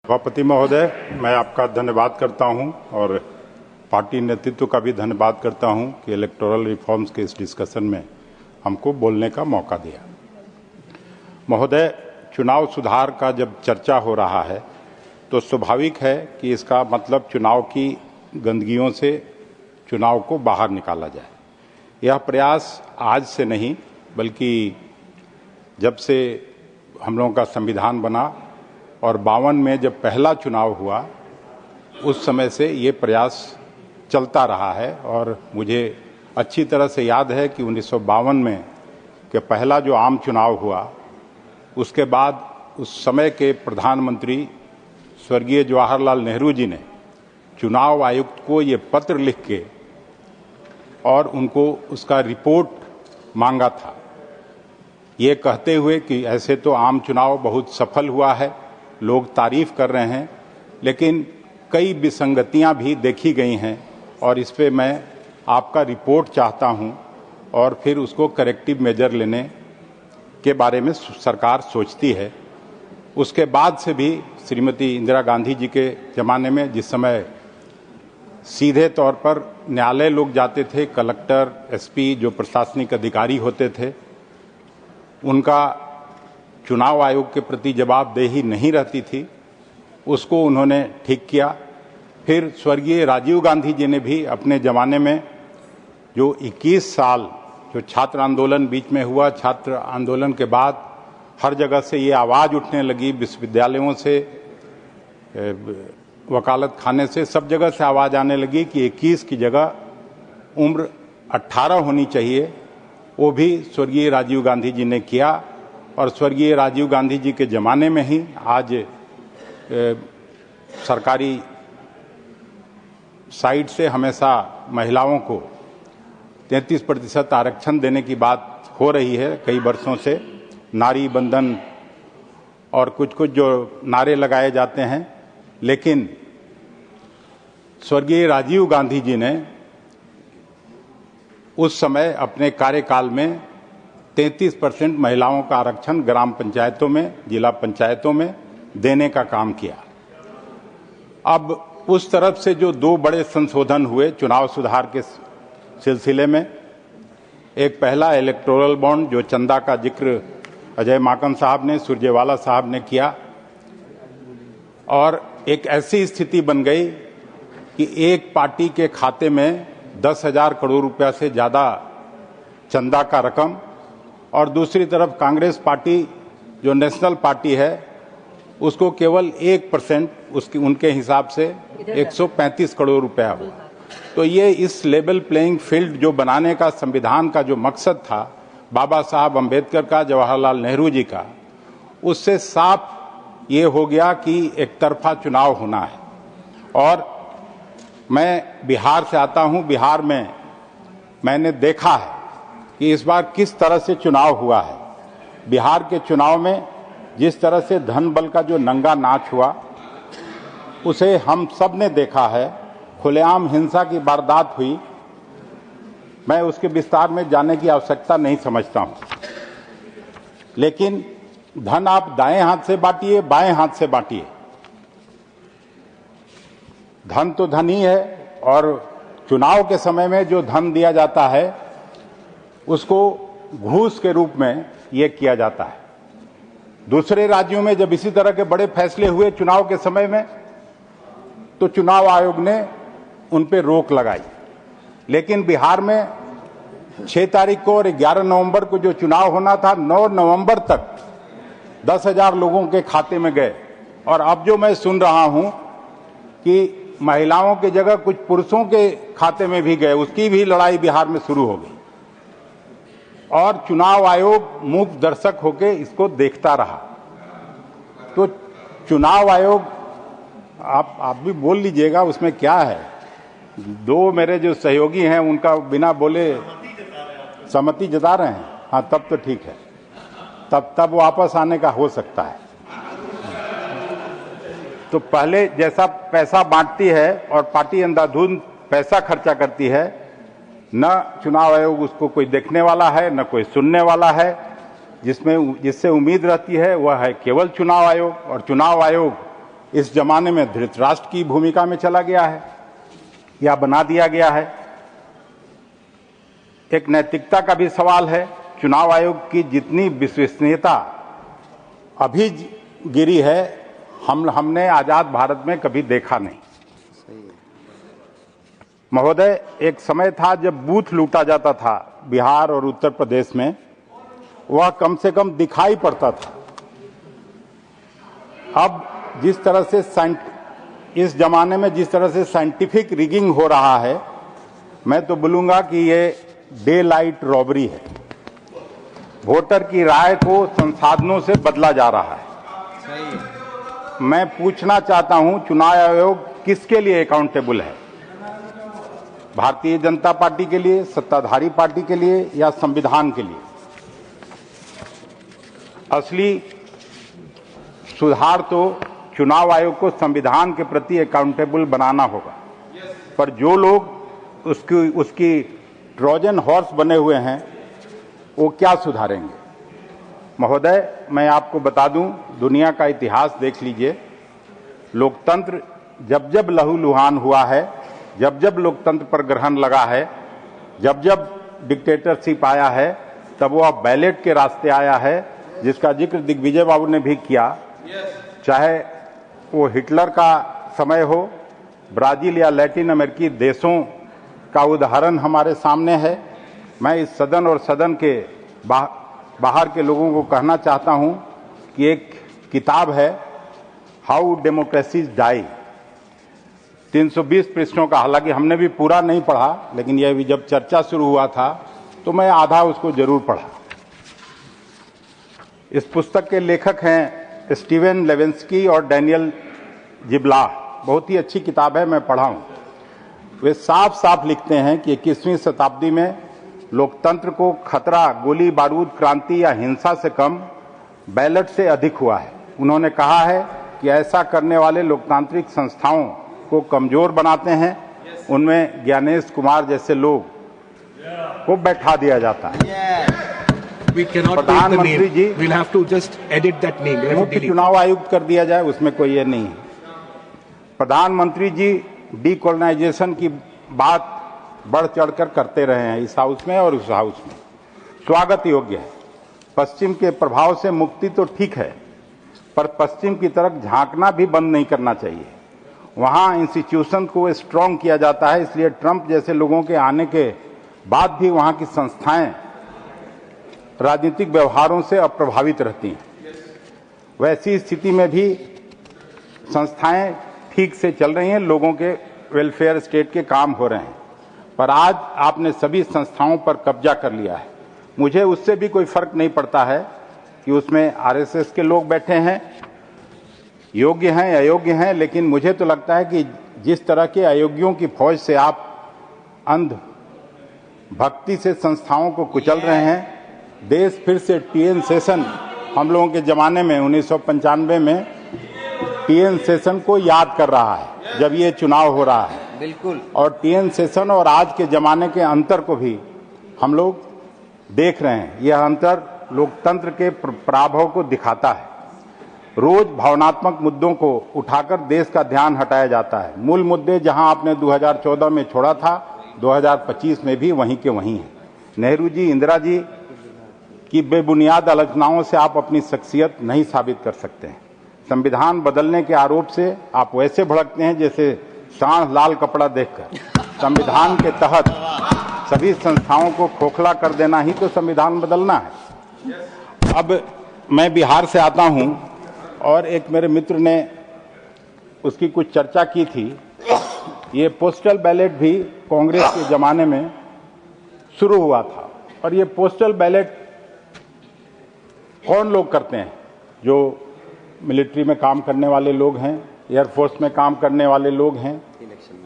सभापति महोदय, मैं आपका धन्यवाद करता हूं और पार्टी नेतृत्व का भी धन्यवाद करता हूं कि इलेक्टोरल रिफॉर्म्स के इस डिस्कशन में हमको बोलने का मौका दिया। महोदय, चुनाव सुधार का जब चर्चा हो रहा है तो स्वाभाविक है कि इसका मतलब चुनाव की गंदगियों से चुनाव को बाहर निकाला जाए। यह प्रयास आज से नहीं बल्कि जब से हम लोगों का संविधान बना और 52 में जब पहला चुनाव हुआ उस समय से ये प्रयास चलता रहा है। और मुझे अच्छी तरह से याद है कि 1952 में के पहला जो आम चुनाव हुआ उसके बाद उस समय के प्रधानमंत्री स्वर्गीय जवाहरलाल नेहरू जी ने चुनाव आयुक्त को ये पत्र लिख के और उनको उसका रिपोर्ट मांगा था, ये कहते हुए कि ऐसे तो आम चुनाव बहुत सफल हुआ है, लोग तारीफ कर रहे हैं, लेकिन कई विसंगतियां भी देखी गई हैं और इस पे मैं आपका रिपोर्ट चाहता हूं और फिर उसको करेक्टिव मेजर लेने के बारे में सरकार सोचती है। उसके बाद से भी श्रीमती इंदिरा गांधी जी के ज़माने में जिस समय सीधे तौर पर न्यायालय लोग जाते थे, कलेक्टर, एसपी जो प्रशासनिक अधिकारी होते थे, उनका चुनाव आयोग के प्रति जवाबदेही नहीं रहती थी, उसको उन्होंने ठीक किया। फिर स्वर्गीय राजीव गांधी जी ने भी अपने ज़माने में जो 21 साल जो छात्र आंदोलन बीच में हुआ, छात्र आंदोलन के बाद हर जगह से ये आवाज़ उठने लगी, विश्वविद्यालयों से, वकालत खाने से, सब जगह से आवाज़ आने लगी कि 21 की जगह उम्र 18 होनी चाहिए। वो भी स्वर्गीय राजीव गांधी जी ने किया और स्वर्गीय राजीव गांधी जी के ज़माने में ही आज सरकारी साइड से हमेशा महिलाओं को 33% आरक्षण देने की बात हो रही है कई वर्षों से, नारी बंधन और कुछ कुछ जो नारे लगाए जाते हैं, लेकिन स्वर्गीय राजीव गांधी जी ने उस समय अपने कार्यकाल में 33% महिलाओं का आरक्षण ग्राम पंचायतों में, जिला पंचायतों में देने का काम किया। अब उस तरफ से जो दो बड़े संशोधन हुए चुनाव सुधार के सिलसिले में, एक पहला इलेक्टोरल बॉन्ड जो चंदा का जिक्र अजय माकन साहब ने, सुरजेवाला साहब ने किया, और एक ऐसी स्थिति बन गई कि एक पार्टी के खाते में 10,000 करोड़ रुपया से ज़्यादा चंदा का रकम और दूसरी तरफ कांग्रेस पार्टी जो नेशनल पार्टी है उसको केवल 1% उसकी उनके हिसाब से 135 करोड़ रुपया हुआ। तो ये इस लेवल प्लेइंग फील्ड जो बनाने का संविधान का जो मकसद था बाबा साहब अम्बेडकर का, जवाहरलाल नेहरू जी का, उससे साफ ये हो गया कि एक तरफा चुनाव होना है। और मैं बिहार से आता हूं, बिहार में मैंने देखा है कि इस बार किस तरह से चुनाव हुआ है। बिहार के चुनाव में जिस तरह से धन बल का जो नंगा नाच हुआ उसे हम सब ने देखा है। खुलेआम हिंसा की वारदात हुई, मैं उसके विस्तार में जाने की आवश्यकता नहीं समझता हूं, लेकिन धन आप दाएं हाथ से बांटिए, बाएं हाथ से बांटिए, धन तो धन ही है। और चुनाव के समय में जो धन दिया जाता है उसको घूस के रूप में ये किया जाता है। दूसरे राज्यों में जब इसी तरह के बड़े फैसले हुए चुनाव के समय में तो चुनाव आयोग ने उन पे रोक लगाई, लेकिन बिहार में 6 तारीख को और 11 नवंबर को जो चुनाव होना था, 9 नवंबर तक 10,000 लोगों के खाते में गए। और अब जो मैं सुन रहा हूं कि महिलाओं की जगह कुछ पुरुषों के खाते में भी गए, उसकी भी लड़ाई बिहार में शुरू हो गई और चुनाव आयोग मूक दर्शक होकर इसको देखता रहा। तो चुनाव आयोग, आप भी बोल लीजिएगा, उसमें क्या है। दो मेरे जो सहयोगी हैं उनका बिना बोले सहमति जता रहे हैं, हाँ तब तो ठीक है, तब वापस आने का हो सकता है। तो पहले जैसा पैसा बांटती है और पार्टी अंधाधुंध पैसा खर्चा करती है, न चुनाव आयोग उसको कोई देखने वाला है न कोई सुनने वाला है। जिससे उम्मीद रहती है वह है केवल चुनाव आयोग, और चुनाव आयोग इस जमाने में धृतराष्ट्र की भूमिका में चला गया है या बना दिया गया है। एक नैतिकता का भी सवाल है। चुनाव आयोग की जितनी विश्वसनीयता अभी गिरी है, हमने आजाद भारत में कभी देखा नहीं। महोदय, एक समय था जब बूथ लूटा जाता था बिहार और उत्तर प्रदेश में, वह कम से कम दिखाई पड़ता था। अब जिस तरह से इस जमाने में जिस तरह से साइंटिफिक रिगिंग हो रहा है, मैं तो बोलूंगा कि ये डे लाइट रॉबरी है। वोटर की राय को संसाधनों से बदला जा रहा है। मैं पूछना चाहता हूं, चुनाव आयोग किसके लिए अकाउंटेबल है? भारतीय जनता पार्टी के लिए, सत्ताधारी पार्टी के लिए या संविधान के लिए? असली सुधार तो चुनाव आयोग को संविधान के प्रति अकाउंटेबल बनाना होगा। पर जो लोग उसकी ट्रोजन हॉर्स बने हुए हैं, वो क्या सुधारेंगे? महोदय, मैं आपको बता दूं, दुनिया का इतिहास देख लीजिए। लोकतंत्र जब जब लहूलुहान हुआ है, जब जब लोकतंत्र पर ग्रहण लगा है, जब जब डिक्टेटरशिप आया है, तब वह बैलेट के रास्ते आया है, जिसका जिक्र दिग्विजय बाबू ने भी किया। चाहे वो हिटलर का समय हो, ब्राजील या लैटिन अमेरिकी देशों का उदाहरण हमारे सामने है। मैं इस सदन और सदन के बाहर के लोगों को कहना चाहता हूं कि एक किताब है, हाउ डेमोक्रेसीज डाई, 320 पृष्ठों का। हालांकि हमने भी पूरा नहीं पढ़ा, लेकिन यह भी जब चर्चा शुरू हुआ था तो मैं आधा उसको जरूर पढ़ा। इस पुस्तक के लेखक हैं स्टीवन लेविंस्की और डैनियल जिब्लाह। बहुत ही अच्छी किताब है, मैं पढ़ा हूं। वे साफ साफ लिखते हैं कि 21वीं शताब्दी में लोकतंत्र को खतरा गोली बारूद, क्रांति या हिंसा से कम बैलेट से अधिक हुआ है। उन्होंने कहा है कि ऐसा करने वाले लोकतांत्रिक संस्थाओं को कमजोर बनाते हैं। उनमें ज्ञानेश कुमार जैसे लोग को बैठा दिया जाता है। प्रधानमंत्री जी, मुख्य चुनाव आयुक्त कर दिया जाए, उसमें कोई ये नहीं है। प्रधानमंत्री जी डीकोलोनाइजेशन की बात बढ़ चढ़कर करते रहे हैं इस हाउस में और उस हाउस में। स्वागत योग्य है। पश्चिम के प्रभाव से मुक्ति तो ठीक है, पर पश्चिम की तरफ झांकना भी बंद नहीं करना चाहिए। वहां इंस्टीट्यूशन को स्ट्रांग किया जाता है, इसलिए ट्रंप जैसे लोगों के आने के बाद भी वहां की संस्थाएं राजनीतिक व्यवहारों से अप्रभावित रहती हैं। वैसी स्थिति में भी संस्थाएं ठीक से चल रही हैं, लोगों के वेलफेयर स्टेट के काम हो रहे हैं। पर आज आपने सभी संस्थाओं पर कब्जा कर लिया है। मुझे उससे भी कोई फर्क नहीं पड़ता है कि उसमें आरएसएस के लोग बैठे हैं, योग्य हैं अयोग्य हैं, लेकिन मुझे तो लगता है कि जिस तरह के अयोग्यों की फौज से आप अंध भक्ति से संस्थाओं को कुचल रहे हैं, देश फिर से टीएन सेशन, हम लोगों के जमाने में 1995 में टीएन सेशन को याद कर रहा है जब ये चुनाव हो रहा है। बिल्कुल। और टीएन सेशन और आज के जमाने के अंतर को भी हम लोग देख रहे हैं। यह अंतर लोकतंत्र के प्रभाव को दिखाता है। रोज भावनात्मक मुद्दों को उठाकर देश का ध्यान हटाया जाता है। मूल मुद्दे जहां आपने 2014 में छोड़ा था, 2025 में भी वहीं के वहीं हैं। नेहरू जी, इंदिरा जी की बेबुनियाद आलोचनाओं से आप अपनी शख्सियत नहीं साबित कर सकते हैं। संविधान बदलने के आरोप से आप वैसे भड़कते हैं जैसे सांड लाल कपड़ा देखकर। संविधान के तहत सभी संस्थाओं को खोखला कर देना ही तो संविधान बदलना है। अब मैं बिहार से आता हूं और एक मेरे मित्र ने उसकी कुछ चर्चा की थी। ये पोस्टल बैलेट भी कांग्रेस के जमाने में शुरू हुआ था। और ये पोस्टल बैलेट कौन लोग करते हैं? जो मिलिट्री में काम करने वाले लोग हैं, एयरफोर्स में काम करने वाले लोग हैं,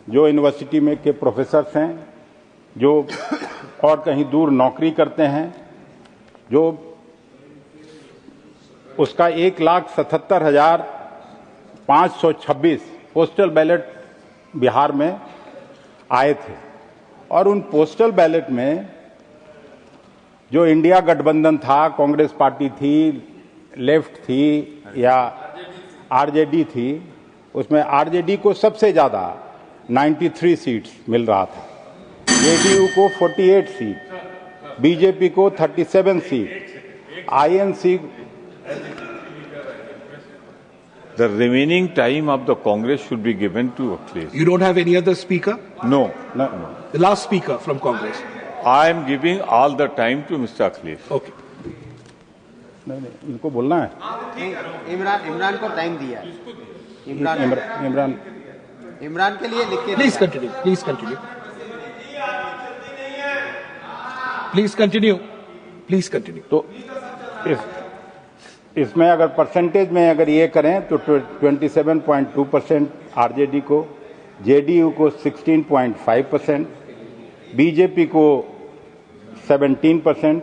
जो यूनिवर्सिटी में के प्रोफेसर्स हैं, जो और कहीं दूर नौकरी करते हैं, जो उसका 1,77,526 पोस्टल बैलेट बिहार में आए थे। और उन पोस्टल बैलेट में जो इंडिया गठबंधन था, कांग्रेस पार्टी थी, लेफ्ट थी या आरजेडी थी, उसमें आरजेडी को सबसे ज्यादा 93 सीट्स मिल रहा था, जेडीयू को 48 सीट, बीजेपी को 37 seat, INC. The remaining time of the Congress should be given to Akhilesh. You don't have any other speaker? No. The last speaker from Congress. I am giving all the time to Mr. Akhilesh. Okay. नहीं, इनको बोलना है। इमरान को time दिया है। इमरान के लिए लिख के Please continue. Please continue. Please continue. Please continue. तो इसमें अगर परसेंटेज में अगर ये करें तो 27.2% आरजेडी को, जेडीयू को 16.5%, बीजेपी को 17%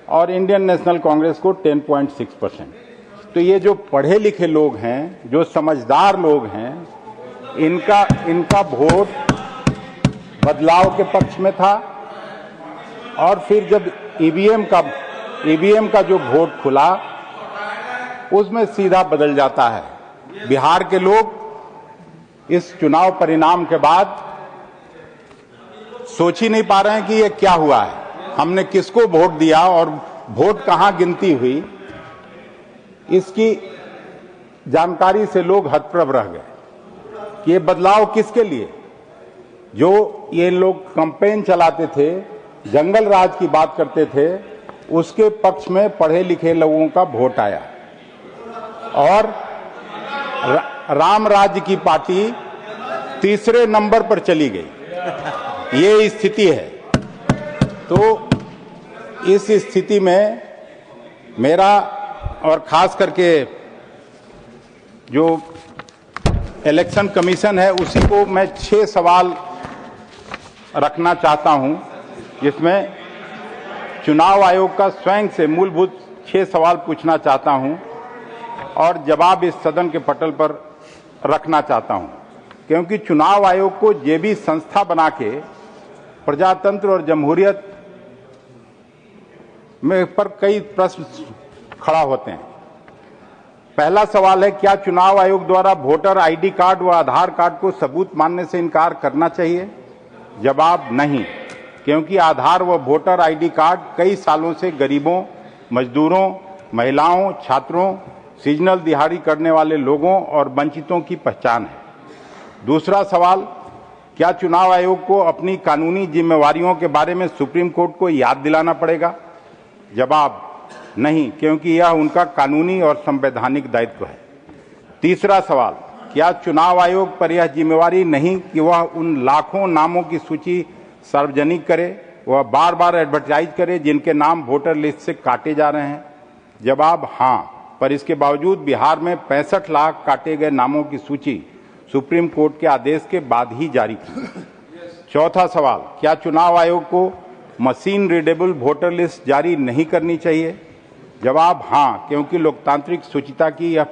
और इंडियन नेशनल कांग्रेस को 10.6%। तो ये जो पढ़े लिखे लोग हैं, जो समझदार लोग हैं, इनका वोट बदलाव के पक्ष में था। और फिर जब ईवीएम का जो वोट खुला उसमें सीधा बदल जाता है। बिहार के लोग इस चुनाव परिणाम के बाद सोच ही नहीं पा रहे हैं कि ये क्या हुआ है, हमने किसको वोट दिया और वोट कहां गिनती हुई। इसकी जानकारी से लोग हतप्रभ रह गए कि ये बदलाव किसके लिए। जो ये लोग कैंपेन चलाते थे, जंगल राज की बात करते थे, उसके पक्ष में पढ़े लिखे लोगों का वोट आया और राम राज्य की पार्टी तीसरे नंबर पर चली गई। ये स्थिति है। तो इस स्थिति में मेरा और खास करके जो इलेक्शन कमीशन है उसी को मैं 6 सवाल रखना चाहता हूं, जिसमें चुनाव आयोग का स्वयं से मूलभूत 6 सवाल पूछना चाहता हूं और जवाब इस सदन के पटल पर रखना चाहता हूं। क्योंकि चुनाव आयोग को जे भी संस्था बना के प्रजातंत्र और जमहूरियत में पर कई प्रश्न खड़ा होते हैं। पहला सवाल है, क्या चुनाव आयोग द्वारा वोटर आईडी कार्ड व आधार कार्ड को सबूत मानने से इनकार करना चाहिए? जवाब नहीं, क्योंकि आधार व वोटर आईडी कार्ड कई सालों से गरीबों, मजदूरों, महिलाओं, छात्रों, सीजनल दिहाड़ी करने वाले लोगों और वंचितों की पहचान है। दूसरा सवाल, क्या चुनाव आयोग को अपनी कानूनी जिम्मेवारियों के बारे में सुप्रीम कोर्ट को याद दिलाना पड़ेगा? जवाब नहीं, क्योंकि यह उनका कानूनी और संवैधानिक दायित्व है। तीसरा सवाल, क्या चुनाव आयोग पर यह जिम्मेवारी नहीं कि वह उन लाखों नामों की सूची सार्वजनिक करे, वह बार बार एडवर्टाइज करे जिनके नाम वोटर लिस्ट से काटे जा रहे हैं? जवाब हाँ, पर इसके बावजूद बिहार में 65 लाख काटे गए नामों की सूची सुप्रीम कोर्ट के आदेश के बाद ही जारी की। चौथा सवाल, क्या चुनाव आयोग को मशीन रीडेबल वोटर लिस्ट जारी नहीं करनी चाहिए? जवाब हाँ, क्योंकि लोकतांत्रिक शुचिता की यह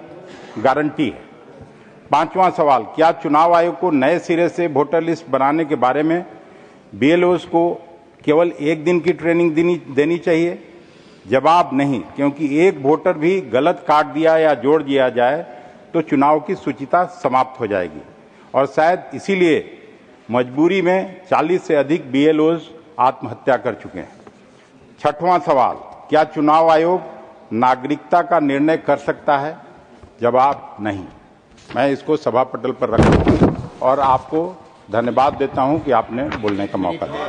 गारंटी है। पांचवां सवाल, क्या चुनाव आयोग को नए सिरे से वोटर लिस्ट बनाने के बारे में बीएलओस को केवल 1 दिन की ट्रेनिंग देनी चाहिए? जवाब नहीं, क्योंकि एक वोटर भी गलत काट दिया या जोड़ दिया जाए तो चुनाव की शुचिता समाप्त हो जाएगी और शायद इसीलिए मजबूरी में 40 से अधिक बीएलओस आत्महत्या कर चुके हैं। छठवां सवाल, क्या चुनाव आयोग नागरिकता का निर्णय कर सकता है? जवाब नहीं। मैं इसको सभा पटल पर रखता हूं और आपको धन्यवाद देता हूं कि आपने बोलने का मौका दिया।